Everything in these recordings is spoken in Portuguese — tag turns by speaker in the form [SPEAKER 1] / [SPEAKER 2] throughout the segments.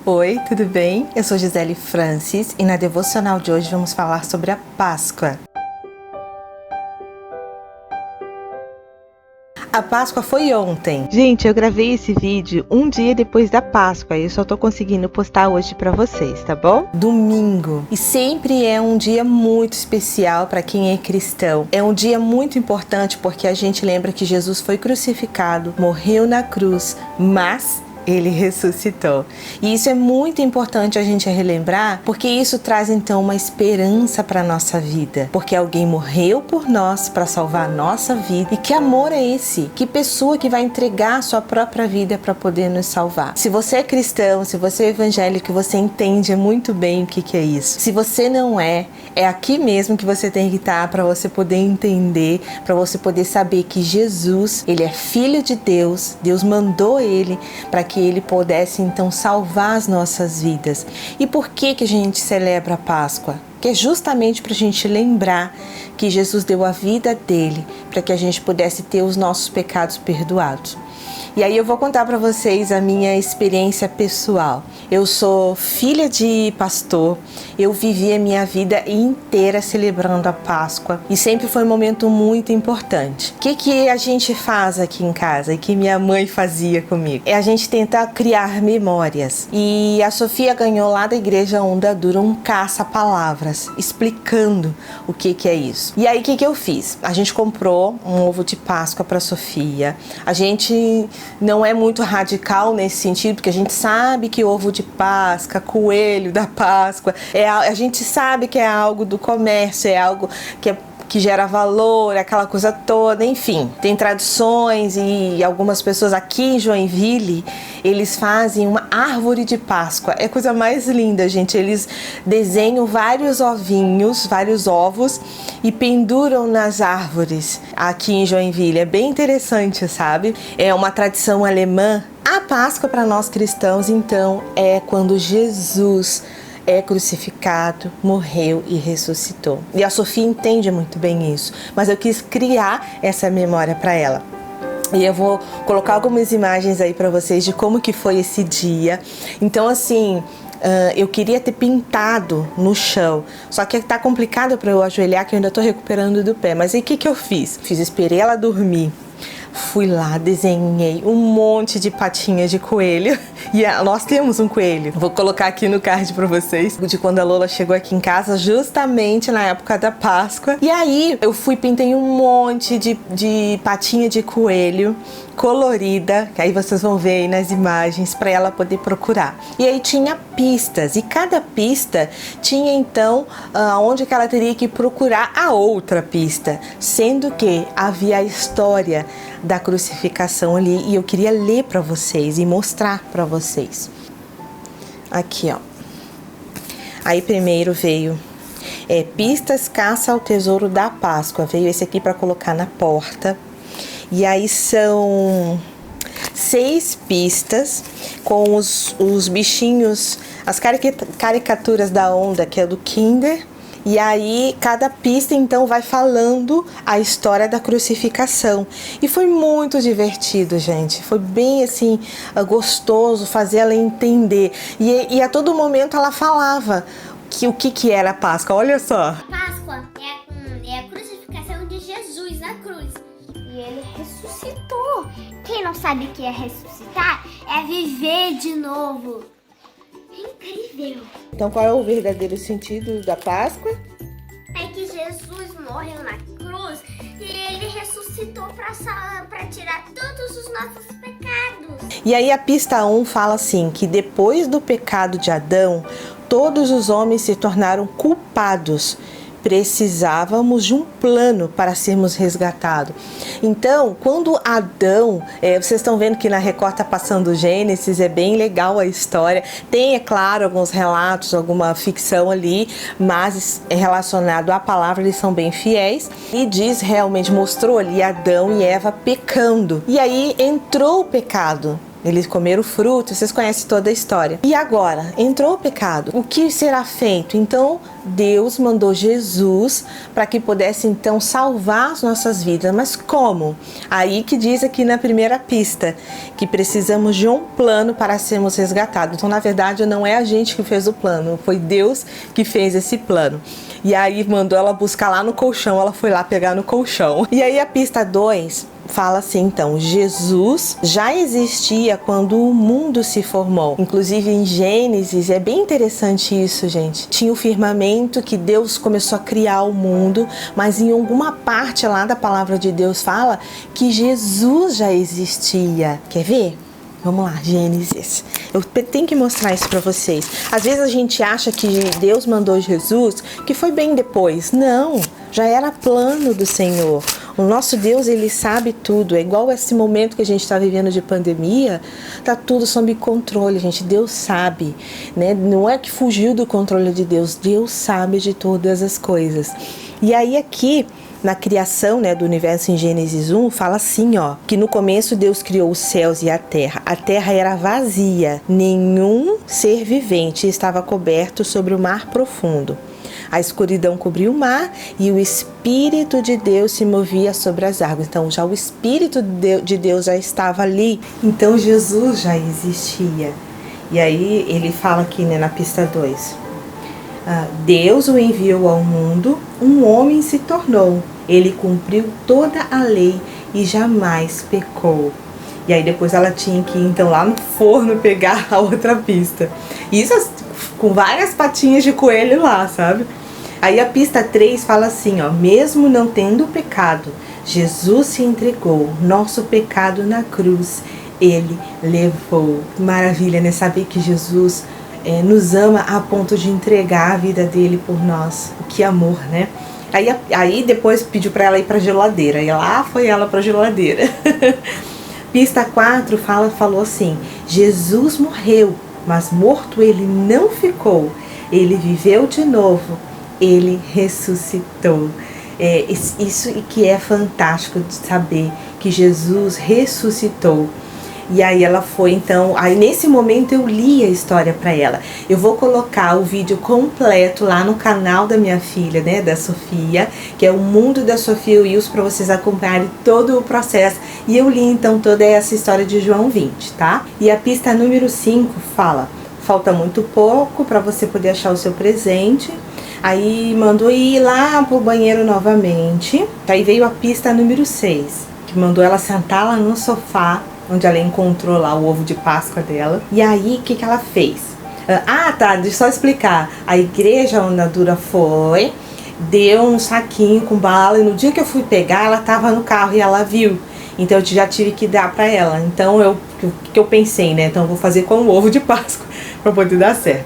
[SPEAKER 1] Oi, tudo bem? Eu sou Gisele Francis e na devocional de hoje vamos falar sobre a Páscoa. A Páscoa foi ontem.
[SPEAKER 2] Gente, eu gravei esse vídeo um dia depois da Páscoa e eu só tô conseguindo postar hoje pra vocês, tá bom?
[SPEAKER 1] Domingo. E sempre é um dia muito especial para quem é cristão. É um dia muito importante porque a gente lembra que Jesus foi crucificado, morreu na cruz, mas ele ressuscitou. E isso é muito importante a gente relembrar, porque isso traz então uma esperança para a nossa vida. Porque alguém morreu por nós para salvar a nossa vida. E que amor é esse? Que pessoa que vai entregar a sua própria vida para poder nos salvar? Se você é cristão, se você é evangélico, você entende muito bem o que é isso. Se você não é aqui mesmo que você tem que estar para você poder entender, para você poder saber que Jesus, ele é filho de Deus. Deus mandou ele para que ele pudesse então salvar as nossas vidas. E por que a gente celebra a Páscoa? Que é justamente para a gente lembrar que Jesus deu a vida dele para que a gente pudesse ter os nossos pecados perdoados. E aí eu vou contar para vocês a minha experiência pessoal. Eu sou filha de pastor, eu vivi a minha vida inteira celebrando a Páscoa e sempre foi um momento muito importante. O que a gente faz aqui em casa e que minha mãe fazia comigo? É a gente tentar criar memórias. E a Sofia ganhou lá da igreja Onda Dura um caça-palavras, explicando o que é isso. E aí o que eu fiz? A gente comprou um ovo de Páscoa para Sofia. A gente não é muito radical nesse sentido, porque a gente sabe que ovo de Páscoa, coelho da Páscoa, a gente sabe que é algo do comércio, é algo que gera valor, aquela coisa toda, enfim. Tem tradições e algumas pessoas aqui em Joinville, eles fazem uma árvore de Páscoa. É a coisa mais linda, gente. Eles desenham vários ovinhos, vários ovos e penduram nas árvores aqui em Joinville. É bem interessante, sabe? É uma tradição alemã. A Páscoa para nós cristãos, então, é quando Jesus é crucificado, morreu e ressuscitou. E a Sofia entende muito bem isso, mas eu quis criar essa memória para ela. E eu vou colocar algumas imagens aí para vocês de como que foi esse dia. Então, assim, eu queria ter pintado no chão, só que tá complicado para eu ajoelhar, que eu ainda tô recuperando do pé. Mas aí o que eu fiz? Esperei ela dormir. Fui lá, desenhei um monte de patinha de coelho. E nós temos um coelho. Vou colocar aqui no card pra vocês, de quando a Lola chegou aqui em casa, justamente na época da Páscoa. E aí eu pintei um monte de patinha de coelho colorida, que aí vocês vão ver aí nas imagens para ela poder procurar. E aí tinha pistas, e cada pista tinha então onde que ela teria que procurar a outra pista, sendo que havia a história da crucificação ali e eu queria ler para vocês e mostrar para vocês. Aqui, ó. Aí primeiro veio pistas caça ao tesouro da Páscoa. Veio esse aqui para colocar na porta. E aí são 6 pistas com os bichinhos, as caricaturas da Onda, que é do Kinder. E aí cada pista então vai falando a história da crucificação. E foi muito divertido, gente. Foi bem assim, gostoso fazer ela entender. E a todo momento ela falava o que era a Páscoa. Olha só.
[SPEAKER 3] A Páscoa é a crucificação de Jesus na cruz. E ele ressuscitou. Quem não sabe o que é ressuscitar é viver de novo. É incrível.
[SPEAKER 1] Então qual é o verdadeiro sentido da Páscoa?
[SPEAKER 3] É que Jesus morreu na cruz e ele ressuscitou para tirar todos os nossos pecados.
[SPEAKER 1] E aí a pista 1 fala assim, que depois do pecado de Adão, todos os homens se tornaram culpados. Precisávamos de um plano para sermos resgatados. Então, quando Adão, vocês estão vendo que na Record está passando Gênesis, é bem legal a história. Tem, é claro, alguns relatos, alguma ficção ali, mas relacionado à palavra, eles são bem fiéis. E diz, realmente mostrou ali Adão e Eva pecando. E aí entrou o pecado Eles comeram o fruto, vocês conhecem toda a história. E agora, entrou o pecado. O que será feito? Então, Deus mandou Jesus para que pudesse então salvar as nossas vidas. Mas como? Aí que diz aqui na primeira pista que precisamos de um plano para sermos resgatados. Então, na verdade, não é a gente que fez o plano, foi Deus que fez esse plano. E aí mandou ela buscar lá no colchão, ela foi lá pegar no colchão. E aí a pista 2 fala assim, então, Jesus já existia quando o mundo se formou. Inclusive em Gênesis, é bem interessante isso, gente. Tinha o firmamento que Deus começou a criar o mundo, mas em alguma parte lá da palavra de Deus fala que Jesus já existia. Quer ver? Vamos lá, Gênesis. Eu tenho que mostrar isso para vocês. Às vezes a gente acha que Deus mandou Jesus, que foi bem depois. Não, já era plano do Senhor. O nosso Deus, ele sabe tudo. É igual esse momento que a gente está vivendo de pandemia, tá tudo sob controle, gente. Deus sabe, né? Não é que fugiu do controle de Deus. Deus sabe de todas as coisas. E aí aqui, na criação, né, do universo em Gênesis 1, fala assim, ó, que no começo Deus criou os céus e a terra. A terra era vazia, nenhum ser vivente estava coberto sobre o mar profundo. A escuridão cobriu o mar e o Espírito de Deus se movia sobre as águas. Então, já o Espírito de Deus já estava ali. Então, Jesus já existia. E aí, ele fala aqui, né, na pista 2. Deus o enviou ao mundo, um homem se tornou. Ele cumpriu toda a lei e jamais pecou. E aí, depois ela tinha que ir, então, lá no forno pegar a outra pista. Isso com várias patinhas de coelho lá, sabe? Aí a pista 3 fala assim, ó, mesmo não tendo pecado, Jesus se entregou, nosso pecado na cruz, ele levou. Maravilha, né? Saber que Jesus nos ama a ponto de entregar a vida dele por nós. Que amor, né? Aí depois pediu para ela ir para a geladeira, e lá foi ela para a geladeira. Pista 4 falou assim, Jesus morreu, mas morto ele não ficou, ele viveu de novo. Ele ressuscitou. Isso que é fantástico de saber que Jesus ressuscitou. E aí ela foi, então, aí nesse momento eu li a história para ela. Eu vou colocar o vídeo completo lá no canal da minha filha, né, da Sofia, que é o Mundo da Sofia Wills, para vocês acompanharem todo o processo. E eu li então toda essa história de João 20, tá? E a pista número 5 fala, falta muito pouco para você poder achar o seu presente. Aí mandou ir lá pro banheiro novamente. Aí veio a pista número 6, que mandou ela sentar lá no sofá, onde ela encontrou lá o ovo de Páscoa dela. E aí, o que ela fez? Tá, deixa eu só explicar. A igreja onde a Dura foi, deu um saquinho com bala, e no dia que eu fui pegar, ela tava no carro e ela viu. Então eu já tive que dar pra ela. Então o que eu pensei, né? Então eu vou fazer com o ovo de Páscoa pra poder dar certo.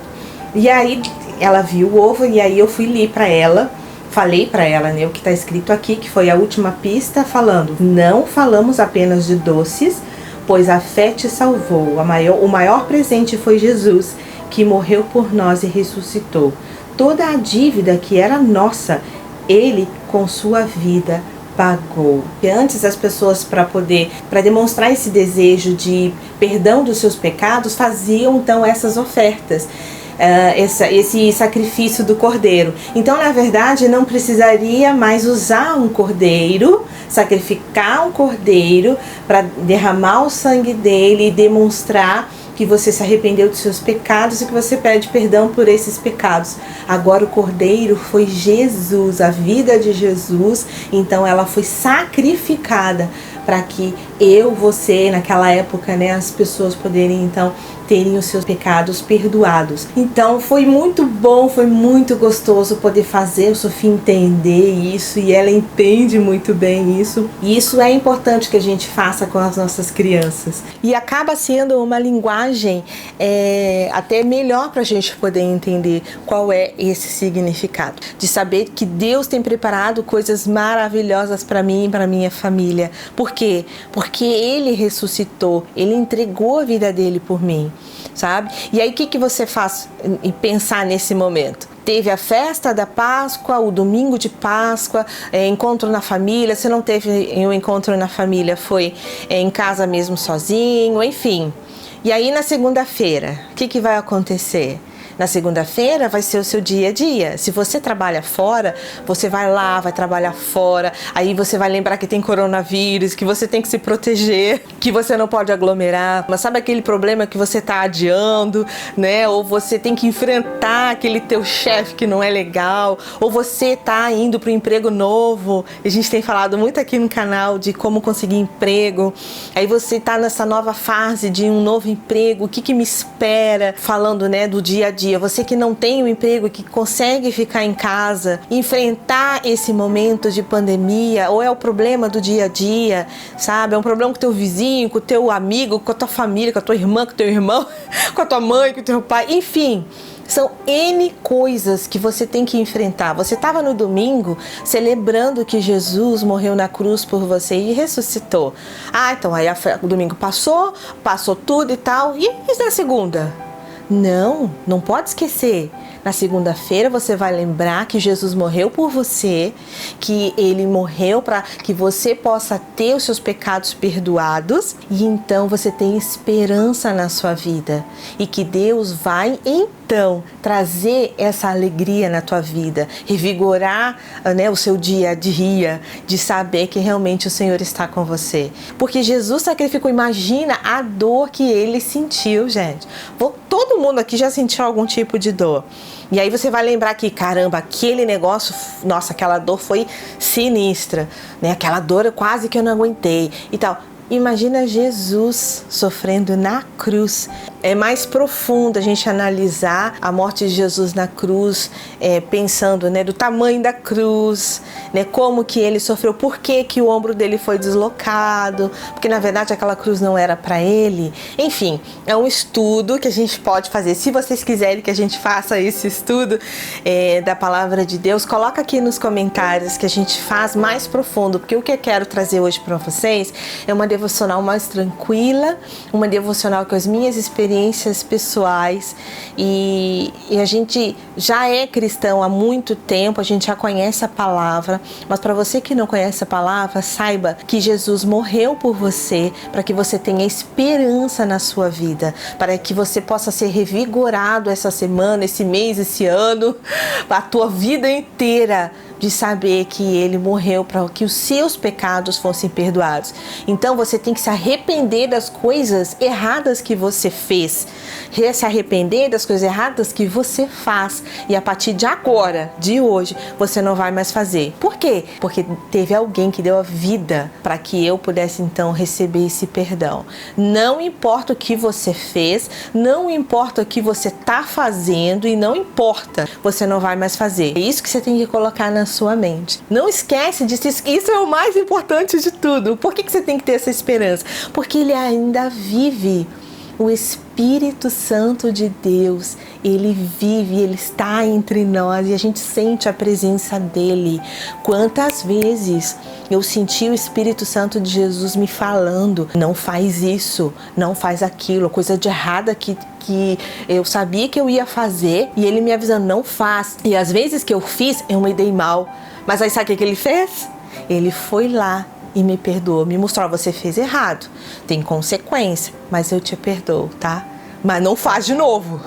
[SPEAKER 1] E aí ela viu o ovo e aí eu fui li pra ela, falei pra ela, né, o que tá escrito aqui, que foi a última pista, falando, não falamos apenas de doces, pois a fé te salvou. O maior presente foi Jesus, que morreu por nós e ressuscitou. Toda a dívida que era nossa, ele com sua vida pagou. E antes as pessoas, para demonstrar esse desejo de perdão dos seus pecados, faziam então essas ofertas. Esse sacrifício do cordeiro. Então, na verdade, não precisaria mais usar um cordeiro, sacrificar um cordeiro para derramar o sangue dele e demonstrar que você se arrependeu dos seus pecados e que você pede perdão por esses pecados. Agora o cordeiro foi Jesus, a vida de Jesus, então ela foi sacrificada para que você, naquela época, né, as pessoas poderem então terem os seus pecados perdoados. Então foi muito bom, foi muito gostoso poder fazer a Sofia entender isso, e ela entende muito bem isso. E isso é importante que a gente faça com as nossas crianças. E acaba sendo uma linguagem até melhor para a gente poder entender qual é esse significado. De saber que Deus tem preparado coisas maravilhosas para mim e para minha família. Por quê? Porque Ele ressuscitou, Ele entregou a vida dele por mim, sabe? E aí o que você faz em pensar nesse momento? Teve a festa da Páscoa, o domingo de Páscoa, encontro na família. Se não teve um encontro na família, foi em casa mesmo sozinho, enfim. E aí na segunda-feira, o que vai acontecer? Na segunda-feira vai ser o seu dia a dia. Se você trabalha fora, você vai lá, vai trabalhar fora. Aí você vai lembrar que tem coronavírus, que você tem que se proteger, que você não pode aglomerar. Mas sabe aquele problema que você tá adiando, né? Ou você tem que enfrentar aquele teu chefe que não é legal. Ou você tá indo para um emprego novo. A gente tem falado muito aqui no canal de como conseguir emprego. Aí você tá nessa nova fase de um novo emprego. O que me espera? Falando, né, do dia a dia. Você que não tem um emprego, que consegue ficar em casa, enfrentar esse momento de pandemia, ou é o problema do dia a dia, sabe? É um problema com o teu vizinho, com o teu amigo, com a tua família, com a tua irmã, com o teu irmão, com a tua mãe, com o teu pai, enfim. São N coisas que você tem que enfrentar. Você estava no domingo celebrando que Jesus morreu na cruz por você e ressuscitou. Ah, então aí o domingo passou tudo e tal. E na segunda? Não pode esquecer. Na segunda-feira você vai lembrar que Jesus morreu por você, que ele morreu para que você possa ter os seus pecados perdoados e então você tem esperança na sua vida e que Deus vai então trazer essa alegria na tua vida, revigorar, né, o seu dia a dia de saber que realmente o Senhor está com você. Porque Jesus sacrificou, imagina a dor que ele sentiu, gente. Todo mundo aqui já sentiu algum tipo de dor. E aí você vai lembrar que, caramba, aquele negócio, nossa, aquela dor foi sinistra, né? Aquela dor quase que eu não aguentei e tal. Imagina Jesus sofrendo na cruz. É mais profundo a gente analisar a morte de Jesus na cruz, pensando, né, do tamanho da cruz, né, como que ele sofreu, por que que o ombro dele foi deslocado, porque na verdade aquela cruz não era para ele. Enfim, é um estudo que a gente pode fazer. Se vocês quiserem que a gente faça esse estudo da palavra de Deus, coloca aqui nos comentários que a gente faz mais profundo, porque o que eu quero trazer hoje para vocês é uma devocional mais tranquila, uma devocional com as minhas experiências pessoais e a gente já é cristão há muito tempo, a gente já conhece a palavra, mas para você que não conhece a palavra, saiba que Jesus morreu por você para que você tenha esperança na sua vida, para que você possa ser revigorado essa semana, esse mês, esse ano, a tua vida inteira, de saber que ele morreu para que os seus pecados fossem perdoados. Então você tem que se arrepender das coisas erradas que você fez, se arrepender das coisas erradas que você faz, e a partir de agora, de hoje, você não vai mais fazer. Por quê? Porque teve alguém que deu a vida para que eu pudesse então receber esse perdão. Não importa o que você fez, não importa o que você está fazendo, e não importa, você não vai mais fazer. É isso que você tem que colocar na sua mente. Não esquece disso, isso é o mais importante de tudo. Por que você tem que ter essa esperança? Porque ele ainda vive. O Espírito Santo de Deus, ele vive, ele está entre nós e a gente sente a presença dele. Quantas vezes eu senti o Espírito Santo de Jesus me falando: não faz isso, não faz aquilo, coisa de errada que eu sabia que eu ia fazer, e ele me avisando: não faz. E às vezes que eu fiz, eu me dei mal. Mas aí sabe o que ele fez? Ele foi lá e me perdoou, me mostrou: você fez errado, tem consequência, mas eu te perdoo, tá? Mas não faz de novo.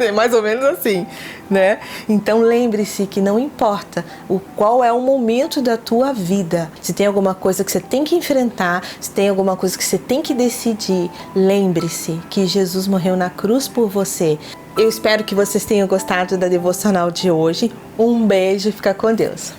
[SPEAKER 1] É mais ou menos assim, né? Então lembre-se que não importa qual é o momento da tua vida, se tem alguma coisa que você tem que enfrentar, se tem alguma coisa que você tem que decidir, lembre-se que Jesus morreu na cruz por você. Eu espero que vocês tenham gostado da devocional de hoje. Um beijo e fica com Deus.